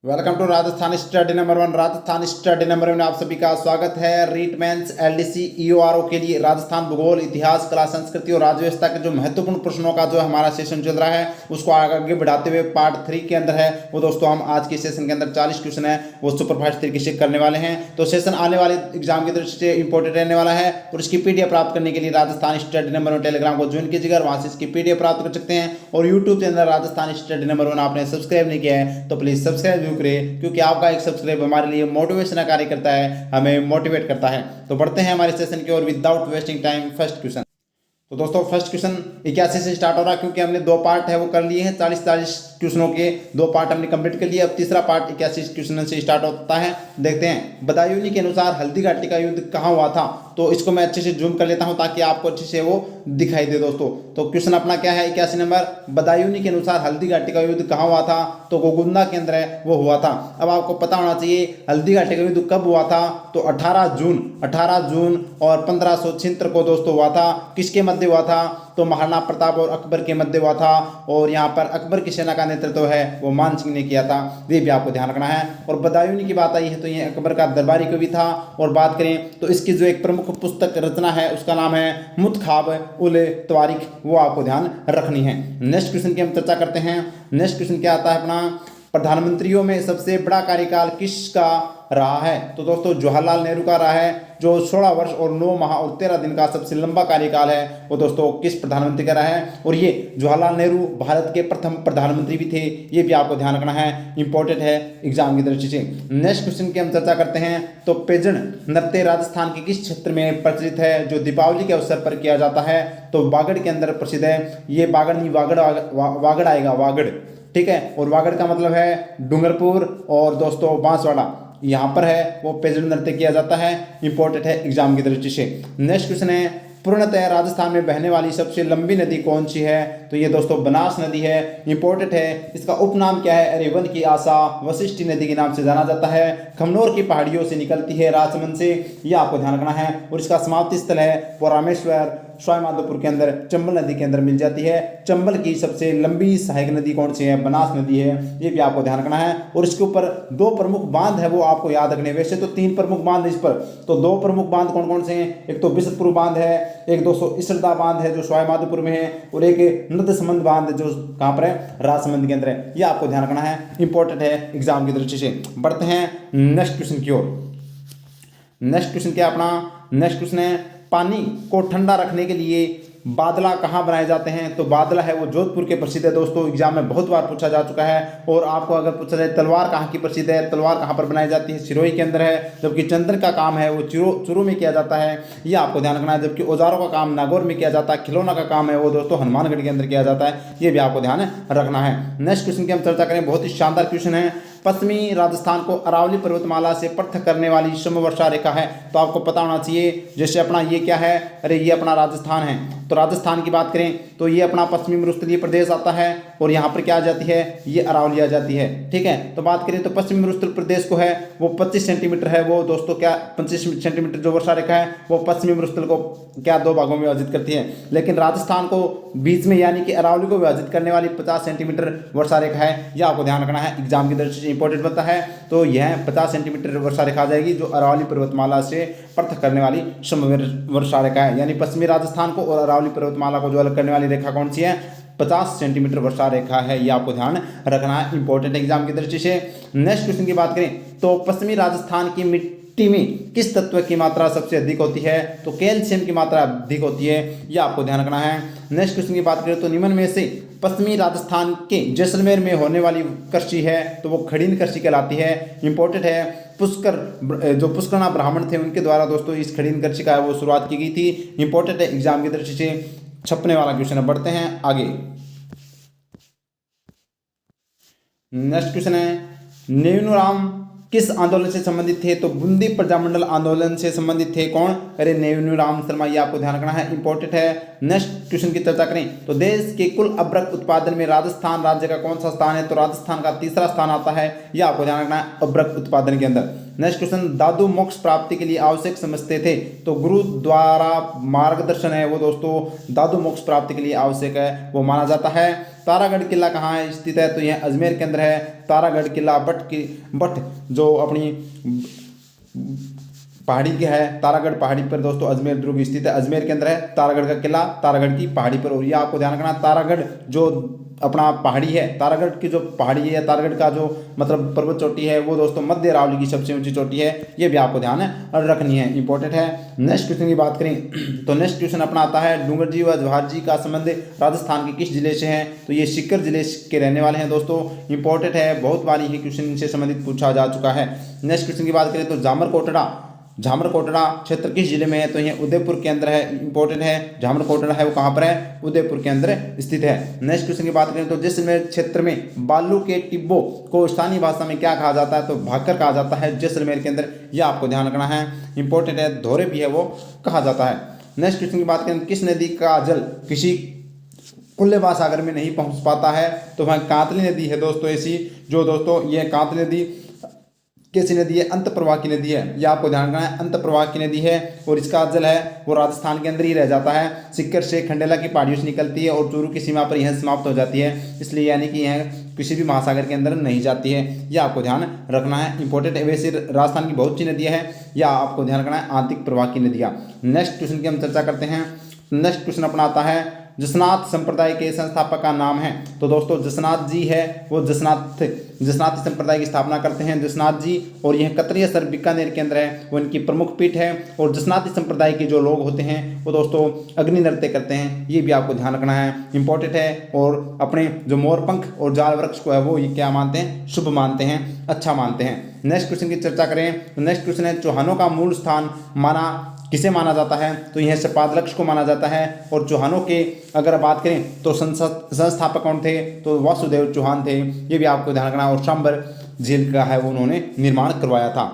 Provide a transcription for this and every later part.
Welcome to Rajasthan study number 1। Rajasthan study number 1 में आप सभी का स्वागत है। रीट मेंस एलडीसी ईओआरओ के लिए राजस्थान भूगोल, इतिहास, कला, संस्कृति और राज्य व्यवस्था के जो महत्वपूर्ण प्रश्नों का जो हमारा सेशन चल रहा है उसको आगे बढ़ाते हुए पार्ट 3 के अंदर है वो दोस्तों हम आज के सेशन के अंदर 40 क्वेश्चन है वो सुपरफास्ट तरीके से करने वाले हैं। तो सेशन आने वाले एग्जाम की दृष्टि से इंपॉर्टेंट रहने वाला है और इसकी पीडीएफ प्राप्त करने के लिए राजस्थान स्टडी नंबर 1 टेलीग्राम को ज्वाइन कीजिएगा, वहां से इसकी पीडीएफ प्राप्त कर सकते हैं। और YouTube channel Rajasthan study number 1 आपने सब्सक्राइब नहीं किया है तो प्लीज सब्सक्राइब जरूर करें, क्योंकि आपका एक सब्सक्राइब हमारे लिए मोटिवेशन कार्य करता है, हमें मोटिवेट करता है। तो बढ़ते हैं हमारे सेशन की ओर without wasting time. First question. तो दोस्तों फर्स्ट क्वेश्चन 81 से स्टार्ट हो रहा है, क्योंकि हमने दो पार्ट है वो कर लिए हैं। 40 क्वेश्चनों के दो पार्ट हमने कंप्लीट कर लिए। अब तीसरा पार्ट 81 क्वेश्चन से स्टार्ट होता है। देखते हैं। बदायूनी के अनुसार हल्दी घाटी का युद्ध कहाँ हुआ था? तो इसको मैं अच्छे से जूम कर लेता हूं ताकि आपको अच्छे से वो दिखाई दे दोस्तों। तो क्वेश्चन अपना क्या है 81 नंबर। बदायूनी के अनुसार हल्दी घाटी का युद्ध कहाँ हुआ था? तो गोगुंदा के अंदर है वो हुआ था। अब आपको पता होना चाहिए हल्दी घाटी का युद्ध कब हुआ था। तो 18 जून और 1576 को दोस्तों हुआ था। किसके मध्य हुआ था? तो महाराणा प्रताप और अकबर के मध्य हुआ था। और यहाँ पर अकबर की सेना का नेतृत्व है वो मान सिंह ने किया था, ये भी आपको ध्यान रखना है। और बदायूनी की बात आई है तो ये अकबर का दरबारी कवि था। और बात करें तो इसकी जो एक प्रमुख पुस्तक रचना है उसका नाम है मुत्खाब उल तवारीख, वो आपको ध्यान रखनी है। नेक्स्ट क्वेश्चन की हम चर्चा करते हैं। नेक्स्ट क्वेश्चन क्या आता है अपना, प्रधानमंत्रियों में सबसे बड़ा कार्यकाल किसका रहा है? तो दोस्तों जवाहरलाल नेहरू का रहा है, जो 16 वर्ष और 9 माह और 13 दिन का सबसे लंबा कार्यकाल है वो दोस्तों किस प्रधानमंत्री का रहा है? और ये जवाहरलाल नेहरू भारत के प्रथम प्रधानमंत्री भी थे, ये भी आपको ध्यान रखना है, इंपॉर्टेंट है एग्जाम की दृष्टि से। नेक्स्ट क्वेश्चन की हम चर्चा करते हैं। तो पेजन नृत्य राजस्थान के किस क्षेत्र में प्रचलित है, जो दीपावली के अवसर पर किया जाता है? तो वागड़ के अंदर प्रसिद्ध है। ये वागड़ नहीं वागड़ आएगा, वागड़, ठीक है। और वागड़ का मतलब है डूंगरपुर और दोस्तों बांसवाड़ा, यहाँ पर है वो पेजन नृत्य किया जाता है, इंपॉर्टेंट है एग्जाम की दृष्टि से। नेक्स्ट क्वेश्चन है, पूर्णतः राजस्थान में बहने वाली सबसे लंबी नदी कौन सी है? तो ये दोस्तों बनास नदी है, इंपॉर्टेंट है। इसका उपनाम क्या है? अरे वन की आशा वशिष्ठी नदी के नाम से जाना जाता है। खमनोर की पहाड़ियों से निकलती है राजसमंद से, ये आपको ध्यान रखना है। और इसका समाप्ति स्थल है वो रामेश्वर सवाईमाधोपुर के अंदर चंबल नदी के अंदर मिल जाती है। चंबल की सबसे लंबी सहायक नदी कौन सी है? बनास नदी है, ये भी आपको ध्यान रखना है। और इसके ऊपर दो प्रमुख बांध है वो आपको याद रखने, वैसे तो 3 प्रमुख बांध है इस पर, तो 2 प्रमुख बांध कौन कौन से हैं? एक तो बिशतपुर बांध है, एक दोस्तों इसरदा बांध है जो सवाईमाधोपुर में है, और एक नदसमंद बांध जो कहाँ पर है? राजसमंद के अंदर है, ये आपको ध्यान रखना है, इंपॉर्टेंट है एग्जाम की दृष्टि से। बढ़ते हैं नेक्स्ट क्वेश्चन की ओर। नेक्स्ट क्वेश्चन क्या अपना? नेक्स्ट क्वेश्चन है, पानी को ठंडा रखने के लिए बादला कहाँ बनाए जाते हैं? तो बादला है वो जोधपुर के प्रसिद्ध है दोस्तों, एग्जाम में बहुत बार पूछा जा चुका है। और आपको अगर पूछा जाए तलवार कहाँ की प्रसिद्ध है, तलवार कहाँ पर बनाई जाती है? सिरोही के अंदर है। जबकि चंदन का काम है वो चूरू में किया जाता है, ये आपको ध्यान रखना है। जबकि औजारों का काम नागौर में किया जाता है। खिलौना का काम है वो दोस्तों हनुमानगढ़ के अंदर किया जाता है, ये भी आपको ध्यान रखना है। नेक्स्ट क्वेश्चन की हम चर्चा करें, बहुत ही शानदार क्वेश्चन है। पश्चिमी राजस्थान को अरावली पर्वतमाला से पृथक करने वाली समवर्षा रेखा है, तो आपको पता होना चाहिए। जैसे अपना ये क्या है, अरे ये अपना राजस्थान है, तो राजस्थान की बात करें तो ये अपना पश्चिमी मरुस्थलीय प्रदेश आता है। और यहाँ पर क्या आ जाती है? ये अरावली आ जाती है, ठीक है। तो बात करें तो पश्चिमी मरुस्थल प्रदेश को है वो 25 सेंटीमीटर है वो दोस्तों, क्या 25 सेंटीमीटर जो वर्षा रेखा है वो पश्चिमी मरुस्थल को क्या 2 भागों में विभाजित करती है। लेकिन राजस्थान को बीच में यानी कि अरावली को विभाजित करने वाली 50 सेंटीमीटर वर्षा रेखा है, यह आपको ध्यान रखना है, एग्जाम की दृष्टि से इंपॉर्टेंट बनता है। तो यह 50 सेंटीमीटर वर्षा रेखा आ जाएगी जो अरावली पर्वतमाला से पृथक करने वाली समवर्षा रेखा है। यानी पश्चिमी राजस्थान को और अरावली पर्वतमाला को जो अलग करने वाली रेखा कौन सी है? 50 सेंटीमीटर वर्षा रेखा है, ये आपको ध्यान रखना है, इंपॉर्टेंट एग्जाम की दृष्टि से। नेक्स्ट क्वेश्चन की बात करें तो पश्चिमी राजस्थान की मिट्टी में किस तत्व की मात्रा सबसे अधिक होती है? तो कैल्शियम की मात्रा अधिक होती है, यह आपको ध्यान रखना है। नेक्स्ट क्वेश्चन की बात करें तो निम्न में से पश्चिमी राजस्थान के जैसलमेर में होने वाली कृषि है तो वो खड़ीन कृषि कहलाती है, इंपॉर्टेंट है। पुष्कर जो पुष्करना ब्राह्मण थे उनके द्वारा दोस्तों इस खड़ीन कृषि का वो शुरुआत की गई थी, इंपॉर्टेंट है एग्जाम की दृष्टि से छपने वाला क्वेश्चन है। बढ़ते हैं आगे। नेक्स्ट क्वेश्चन है, नेमिनाराम किस आंदोलन से संबंधित थे? तो बूंदी प्रजामंडल आंदोलन से संबंधित थे, कौन? अरे नेमिनाराम शर्मा, ये आपको ध्यान रखना है, इंपॉर्टेंट है। नेक्स्ट क्वेश्चन की चर्चा करें तो देश के कुल अभ्रक उत्पादन में राजस्थान राज्य का कौन सा स्थान है? तो राजस्थान का 3रा स्थान आता है, यह आपको ध्यान रखना है अभ्रक उत्पादन के अंदर। नेक्स्ट क्वेश्चन, दादू मोक्ष प्राप्ति के लिए आवश्यक समझते थे? तो गुरु द्वारा मार्गदर्शन है वो दोस्तों दादू मोक्ष प्राप्ति के लिए आवश्यक है वो माना जाता है। तारागढ़ किला कहाँ है स्थित है, तो यह अजमेर के अंदर है। तारागढ़ किला बट जो अपनी पहाड़ी के है, तारागढ़ पहाड़ी पर दोस्तों अजमेर दुर्ग स्थित है, अजमेर के अंदर है तारागढ़ का किला, तारागढ़ की पहाड़ी पर। और ये आपको ध्यान रखना, तारागढ़ जो अपना पहाड़ी है, तारागढ़ की जो पहाड़ी है, तारागढ़ का जो मतलब पर्वत चोटी है वो दोस्तों मध्य अरावली की सबसे ऊंची चोटी है। ये भी आपको ध्यान रखनी है, इंपॉर्टेंट है। नेक्स्ट क्वेश्चन की बात करें तो नेक्स्ट क्वेश्चन अपना आता है, डूंगर जी व जवाहर जी का संबंध राजस्थान के किस जिले से है, तो ये सीकर जिले के रहने वाले हैं दोस्तों, इंपॉर्टेंट है, बहुत बार ये क्वेश्चन इनसे संबंधित पूछा जा चुका है। नेक्स्ट क्वेश्चन की बात करें तो झामरकोटड़ा क्षेत्र किस जिले में है, तो यह उदयपुर के अंदर है, इंपॉर्टेंट है। झामरकोटड़ा है वो कहाँ पर है, उदयपुर के अंदर स्थित है। नेक्स्ट क्वेश्चन की बात करें तो जैसलमेर क्षेत्र में बालू के टिब्बों को स्थानीय भाषा में क्या कहा जाता है, तो भाकर कहा जाता है जैसलमेर के अंदर, यह आपको ध्यान रखना है, इंपॉर्टेंट है। धोरे भी है वो कहा जाता है। नेक्स्ट क्वेश्चन की बात करें, किस नदी का जल किसी खुले महासागर में नहीं पहुंच पाता है, तो वह कांतली नदी है दोस्तों ऐसी, जो दोस्तों ये कांतली नदी कैसी नदी है, अंत प्रवाह की नदी है, यह आपको ध्यान रखना है, अंत प्रवाह की नदी है। और इसका जल है वो राजस्थान के अंदर ही रह जाता है, सिक्कर से खंडेला की पहाड़ियों से निकलती है और चूरू की सीमा पर यह समाप्त हो जाती है, इसलिए यानी कि यह किसी भी महासागर के अंदर नहीं जाती है, यह आपको ध्यान रखना है, इंपॉर्टेंट है। वैसे राजस्थान की बहुत सी नदियाँ हैं, यह आपको ध्यान रखना है, आंतरिक प्रवाह की नदियाँ। नेक्स्ट क्वेश्चन की हम चर्चा करते हैं। नेक्स्ट क्वेश्चन अपना आता है, जसनाथ संप्रदाय के संस्थापक का नाम है, तो दोस्तों जसनाथ जी है वो जसनाथ संप्रदाय की स्थापना करते हैं जसनाथ जी, और यह कतरियासर बीकानेर के अंदर है, वो इनकी प्रमुख पीठ है। और जसनाती संप्रदाय के जो लोग होते हैं वो दोस्तों अग्नि नृत्य करते हैं, ये भी आपको ध्यान रखना है, इंपॉर्टेंट है। और अपने जो मोरपंख और जाल वृक्ष को है वो ये क्या मानते हैं, शुभ मानते हैं, अच्छा मानते हैं। नेक्स्ट क्वेश्चन की चर्चा करें तो नेक्स्ट क्वेश्चन है, चौहानों का मूल स्थान किसे माना जाता है, तो यह सपादलक्ष को माना जाता है। और चौहानों के अगर बात करें तो संस्थापक कौन थे, तो वासुदेव चौहान थे, ये भी आपको ध्यान रखना। और सांबर झील का है वो उन्होंने निर्माण करवाया था।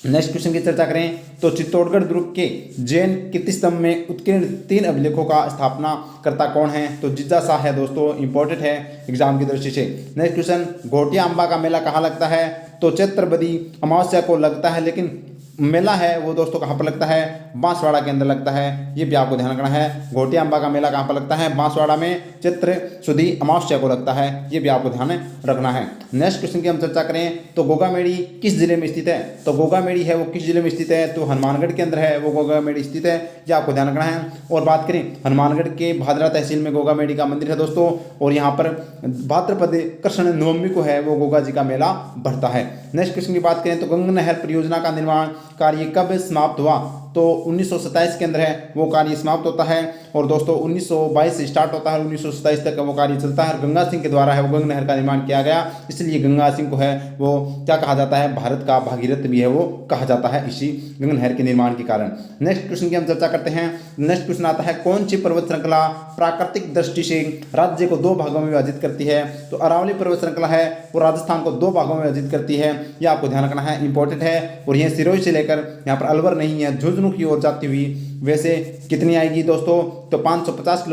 नेक्स्ट क्वेश्चन की चर्चा करें तो चित्तौड़गढ़ दुर्ग के जैन कीर्तिस्तंभ में उत्कीर्ण 3 अभिलेखों का स्थापना करता कौन है, तो जिज्जा शाह है दोस्तों, इंपॉर्टेंट है एग्जाम की दृष्टि से। नेक्स्ट क्वेश्चन, घोटिया अम्बा का मेला कहाँ लगता है, तो चैत्र बदी अमावस्या को लगता है, लेकिन मेला है वो दोस्तों कहाँ पर लगता है, बांसवाड़ा के अंदर लगता है, ये भी आपको ध्यान रखना है। घोटिया अम्बा का मेला कहाँ पर लगता है, बांसवाड़ा में, चित्र सुधी अमावस्या को लगता है, ये भी आपको ध्यान रखना है। नेक्स्ट क्वेश्चन की हम चर्चा करें तो गोगामेड़ी किस जिले में स्थित है, तो गोगामेड़ी है वो किस जिले में स्थित है, तो हनुमानगढ़ के अंदर है वो गोगामेड़ी स्थित है, ये आपको ध्यान रखना है। और बात करें हनुमानगढ़ के भादरा तहसील में गोगामेड़ी का मंदिर है दोस्तों, और यहाँ पर भाद्रपद कृष्ण नवमी को है वो गोगा जी का मेला बढ़ता है। नेक्स्ट क्वेश्चन की बात करें तो गंगा नहर परियोजना का निर्माण कार्य कब समाप्त हुआ, तो 1927 के अंदर है वो कार्य समाप्त होता है। और दोस्तों 1922 से स्टार्ट होता है, 1927 तक वो कार्य चलता है। गंगा सिंह के द्वारा है वो गंगा नहर का निर्माण किया गया, इसलिए गंगा सिंह को है वो क्या कहा जाता है, भारत का भागीरथ भी है वो कहा जाता है इसी गंगा नहर के निर्माण के कारण। नेक्स्ट क्वेश्चन की हम चर्चा करते हैं। नेक्स्ट क्वेश्चन आता है, कौन सी पर्वत श्रृंखला प्राकृतिक दृष्टि से राज्य को 2 भागों में विभाजित करती है, तो अरावली पर्वत श्रृंखला है वो राजस्थान को 2 भागों में विभाजित करती है, यह आपको ध्यान रखना है, इंपॉर्टेंट है। और यह सिरोही से लेकर यहाँ पर अलवर नहीं है, झुंझुनू की ओर जाती हुई वैसे कितनी आएगी दोस्तों, तो 550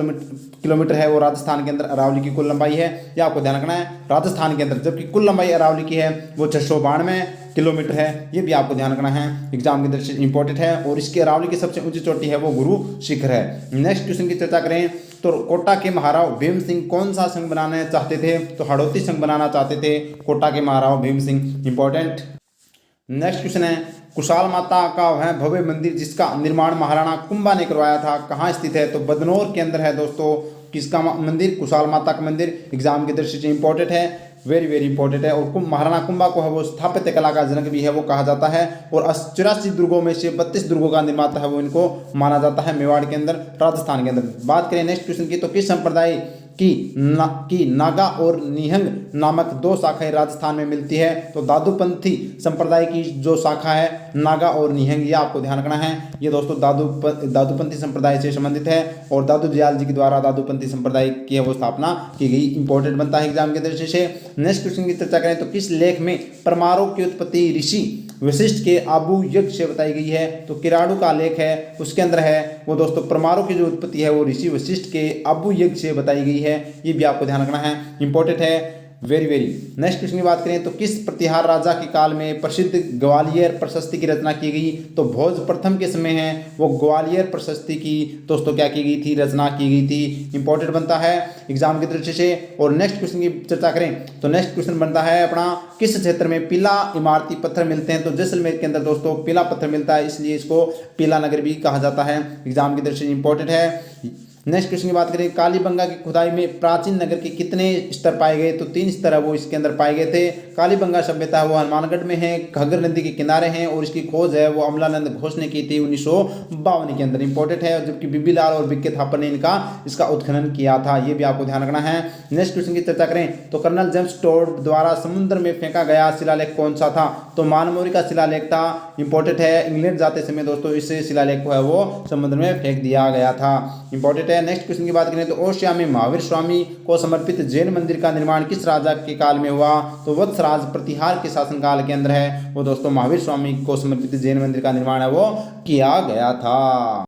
किलोमीटर है वो राजस्थान के अंदर अरावली की कुल लंबाई है, यह आपको ध्यान रखना है राजस्थान के अंदर, जबकि कुल लंबाई अरावली की है वो 692 किलोमीटर है, ये भी आपको ध्यान रखना है, एग्जाम की दृष्टि से इंपॉर्टेंट है। और इसके अरावली की सबसे ऊंची चोटी है वो गुरु शिखर है। नेक्स्ट क्वेश्चन की चर्चा करें तो कोटा के महाराव भीम सिंह कौन सा संघ बनाना चाहते थे, तो हड़ौती संघ बनाना चाहते थे कोटा के Maharao Bhim Singh, important. Next question है, कुशाल माता का वह भव्य मंदिर जिसका निर्माण महाराणा कुंभा ने करवाया था कहाँ स्थित है, तो बदनौर के अंदर है दोस्तों, किसका मंदिर, कुशाल माता का मंदिर, एग्जाम की दृष्टि से इंपॉर्टेंट है, वेरी वेरी इंपॉर्टेंट है। और महाराणा कुंभा को है वो स्थापत्य कला का जनक भी है वो कहा जाता है, और 84 दुर्गों में से 32 दुर्गों का निर्माता है वो इनको माना जाता है, मेवाड़ के अंदर, राजस्थान के अंदर। बात करें नेक्स्ट क्वेश्चन की तो किस संप्रदाय की नागा और निहंग नामक 2 शाखाएं राजस्थान में मिलती है, तो दादूपंथी संप्रदाय की जो शाखा है नागा और निहंग, ये आपको ध्यान रखना है, ये दोस्तों दादूपंथी संप्रदाय से संबंधित है, और दादू दयाल जी के द्वारा दादूपंथी संप्रदाय की है वो स्थापना की गई, इंपॉर्टेंट बनता है एग्जाम की दृष्टि से। नेक्स्ट क्वेश्चन की चर्चा करें तो किस लेख में परमाणु की उत्पत्ति ऋषि वशिष्ठ के आबू यज्ञ से बताई गई है, तो किराड़ू का लेख है उसके अंदर है वो दोस्तों परमाणु की जो उत्पत्ति है वो ऋषि वशिष्ठ के आबू यज्ञ से बताई गई है, ये भी आपको ध्यान रखना है, इंपॉर्टेंट है। Very very. नेक्स्ट क्वेश्चन की बात करें तो किस प्रतिहार राजा के काल में प्रसिद्ध ग्वालियर प्रशस्ति की रचना की गई? तो भोज प्रथम के समय है वो ग्वालियर प्रशस्ति की दोस्तों क्या की गई थी, रचना की गई थी। इंपॉर्टेंट बनता है एग्जाम की दृष्टि से। और नेक्स्ट क्वेश्चन की चर्चा करें तो नेक्स्ट क्वेश्चन बनता है अपना, किस क्षेत्र में पीला इमारती पत्थर मिलते हैं? तो जैसलमेर के अंदर दोस्तों पीला पत्थर मिलता है, इसलिए इसको पीला नगर भी कहा जाता है। एग्जाम की दृष्टि से इंपॉर्टेंट है। नेक्स्ट क्वेश्चन की बात करें, कालीबंगा की खुदाई में प्राचीन नगर के कितने स्तर पाए गए? तो 3 स्तर है वो इसके अंदर पाए गए थे। कालीबंगा सभ्यता है वो हनुमानगढ़ में है, घग्गर नदी के किनारे हैं, और इसकी खोज है वो अमलानंद घोष ने की थी 1952 के अंदर। इंपॉर्टेंट है, जबकि बीबी लाल और बिक्के थापर ने इसका उत्खनन किया था, ये भी आपको ध्यान रखना है। नेक्स्ट क्वेश्चन की चर्चा करें तो कर्नल जेम्स टोड द्वारा समुद्र में फेंका गया शिलालेख कौन सा था? तो मानमोरी का शिलालेख था। इंपॉर्टेंट है, इंग्लैंड जाते समय दोस्तों इस शिलालेख को है वो समुद्र में फेंक दिया गया था। इंपॉर्टेंट है। नेक्स्ट क्वेश्चन की बात करें तो ओशिया में महावीर स्वामी को समर्पित जैन मंदिर का निर्माण किस राजा के काल में हुआ? तो वत्सराज प्रतिहार के शासनकाल के अंदर है वो दोस्तों महावीर स्वामी को समर्पित जैन मंदिर का निर्माण है वो किया गया था।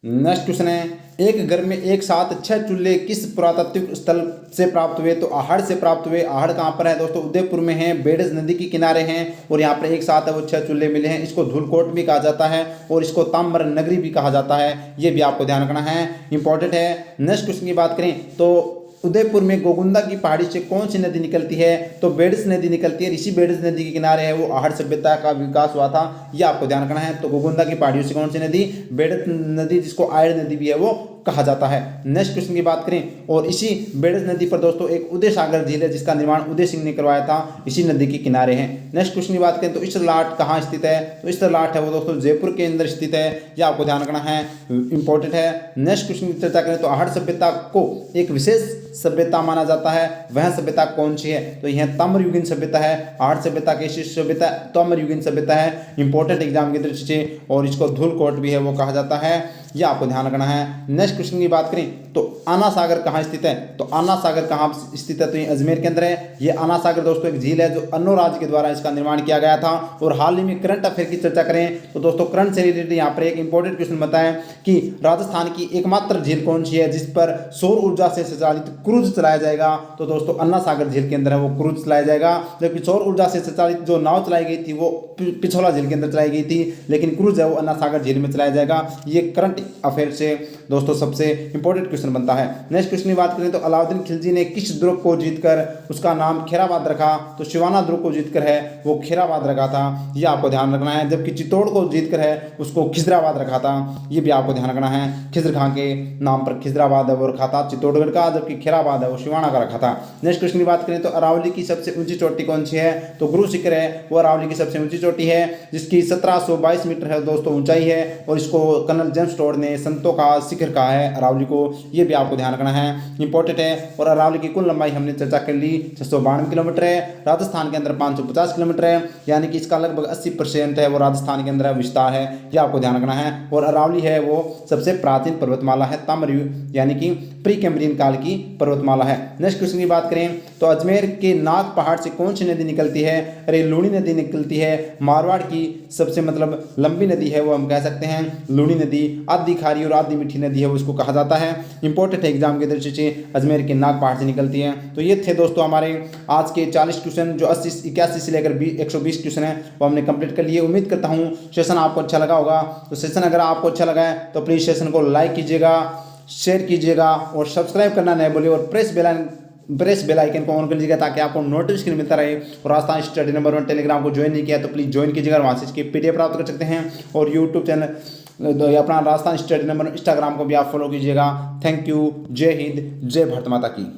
नेक्स्ट क्वेश्चन है, एक घर में एक साथ 6 चूल्हे किस पुरातात्विक स्थल से प्राप्त हुए? तो आहड़ से प्राप्त हुए। आहड़ कहाँ पर है दोस्तों? उदयपुर में है, बेडज नदी के किनारे हैं, और यहाँ पर एक साथ है वो 6 चूल्हे मिले हैं। इसको धूलकोट भी कहा जाता है और इसको ताम्र नगरी भी कहा जाता है, ये भी आपको ध्यान रखना है, इंपॉर्टेंट है। नेक्स्ट क्वेश्चन की बात करें तो उदयपुर में गोगुंदा की पहाड़ी से कौन सी नदी निकलती है? तो बेडस नदी निकलती है। ऋषि बेडस नदी के किनारे है वो आहड़ सभ्यता का विकास हुआ था, ये आपको ध्यान रखना है। तो गोगुंदा की पहाड़ियों से कौन सी नदी? बेडस नदी, जिसको आयड़ नदी भी है वो कहा जाता है। नेक्स्ट क्वेश्चन की बात करें और इसी बेडस नदी पर दोस्तों एक उदय सागर झील है जिसका निर्माण उदय सिंह ने करवाया था, इसी नदी के किनारे हैं। नेक्स्ट क्वेश्चन की बात करें तो इस्टरलाट कहाँ स्थित है? तो इस्टरलाट है वो दोस्तों जयपुर के अंदर स्थित है, यह आपको ध्यान रखना है, इंपॉर्टेंट है। नेक्स्ट क्वेश्चन की चर्चा करें तो आहड़ सभ्यता को एक विशेष सभ्यता माना जाता है, वह सभ्यता कौन सी है? तो यह ताम्रयुगीन सभ्यता है। आहड़ सभ्यता की सभ्यता ताम्रयुगीन सभ्यता है, इंपॉर्टेंट एग्जाम की दृष्टि से, और इसको धूलकोट भी है वो कहा जाता है, यह आपको ध्यान रखना है। नेक्स्ट क्वेश्चन की बात करें तो आना सागर कहाँ स्थित है? तो आना सागर कहाँ स्थित है? तो ये अजमेर के अंदर है। ये आना सागर दोस्तों एक झील है जो अन्नो राज्य के द्वारा इसका निर्माण किया गया था। और हाल ही में करंट अफेयर की चर्चा करें तो दोस्तों करंट से रिलेटेड यहाँ पर एक इंपॉर्टेंट क्वेश्चन बताएं कि राजस्थान की एकमात्र झील कौन सी है जिस पर सौर ऊर्जा से संचालित क्रूज चलाया जाएगा? तो दोस्तों अन्ना सागर झील के अंदर है वो क्रूज चलाया जाएगा, जबकि सौर ऊर्जा से संचालित जो नाव चलाई गई थी वो पिछोला झील के अंदर चलाई गई थी, लेकिन क्रूज है वो अन्ना सागर झील में चलाया जाएगा। ये करंट अफेयर से दोस्तों सबसे इंपॉर्टेंट क्वेश्चन बनता है। नेक्स्ट क्वेश्चन की बात करें तो अलाउद्दीन खिलजी ने किस दुर्ग को जीतकर उसका नाम खैराबाद रखा? तो शिवाना दुर्ग को जीतकर है वो खैराबाद रखा था, ये आपको ध्यान रखना है। जबकि चित्तौड़ को जीतकर है उसको खिजराबाद रखा था, ये भी आपको ध्यान रखना है। खिजर खां के नाम पर खिजराबाद है वो रखा था चित्तौड़गढ़ का, जबकि खैराबाद है वो शिवाना का रखा था। नेक्स्ट क्वेश्चन की बात करें तो अरावली की सबसे ऊंची चोटी कौन सी है? तो गुरु शिखर है वो अरावली की सबसे ऊंची चोटी है, जिसकी 1722 मीटर है दोस्तों ऊंचाई है, और इसको कर्नल जेम्स टोड ने संतों का शिखर कहा है अरावली को, ये भी आपको ध्यान रखना है, इंपॉर्टेंट है। और अरावली की कुल लंबाई हमने चर्चा कर ली 692 किलोमीटर है, राजस्थान के अंदर 550 किलोमीटर है, यानी कि इसका लगभग 80% है वो राजस्थान के अंदर विस्तार है, ये आपको ध्यान रखना है। और अरावली है वो सबसे प्राचीन पर्वतमाला है, ताम्रयुग यानी कि प्री कैम्ब्रियन काल की पर्वतमाला है। नेक्स्ट क्वेश्चन की बात करें तो अजमेर के नाग पहाड़ से कौन सी नदी निकलती है? अरे लूणी नदी निकलती है। मारवाड़ की सबसे मतलब लंबी नदी है वो हम कह सकते हैं लूणी नदी, आधी खारी और आधी मीठी नदी है वो इसको कहा जाता है, इंपॉर्टेंट है एग्जाम के दृष्टि से, अजमेर के नाग पहाड़ से निकलती है। तो ये थे दोस्तों हमारे आज के 40 क्वेश्चन, जो 81 से लेकर 120 क्वेश्चन है वो हमने कंप्लीट कर लिए। उम्मीद करता हूँ सेशन आपको अच्छा लगा होगा। तो सेशन अगर आपको अच्छा लगा है तो प्लीज़ सेशन को लाइक कीजिएगा, शेयर कीजिएगा और सब्सक्राइब करना नहीं भूलिए, और प्रेस बेल आइकन को ऑन कर लीजिएगा ताकि आपको नोटिफिकेशन मिलता रहे। और राजस्थान स्टडी नंबर 1 टेलीग्राम को ज्वाइन नहीं किया तो प्लीज़ ज्वाइन कीजिएगा, वहाँ से इसकी PDF प्राप्त कर सकते हैं। और यूट्यूब चैनल अपना राजस्थान स्टडी नंबर इंस्टाग्राम को भी आप फॉलो कीजिएगा। थैंक यू, जय हिंद, जय भारत माता की।